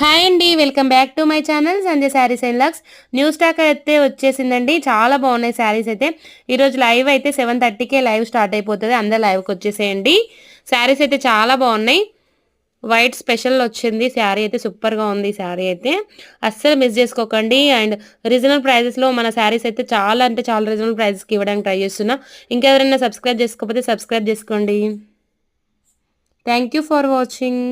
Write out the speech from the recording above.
Hi అండి, welcome back to my channel Sanjay Sarees and lux. New stock అయితే వచ్చేసిందండి. చాలా బాగున్నాయి శారీస్ అయితే. ఈరోజు లైవ్ అయితే 7:30కే లైవ్ స్టార్ట్ అయిపోతుంది. అందరు లైవ్కి వచ్చేసేయండి. శారీస్ అయితే చాలా బాగున్నాయి. వైట్ స్పెషల్ వచ్చింది శారీ అయితే. సూపర్గా ఉంది శారీ అయితే. అస్సలు మిస్ చేసుకోకండి. అండ్ రీజనబుల్ ప్రైజెస్లో మన శారీస్ అయితే చాలా అంటే చాలా రీజనబుల్ ప్రైజెస్కి ఇవ్వడానికి ట్రై చేస్తున్నా. ఇంకెవరైనా సబ్స్క్రైబ్ చేసుకోకపోతే సబ్స్క్రైబ్ చేసుకోండి. Thank you for watching.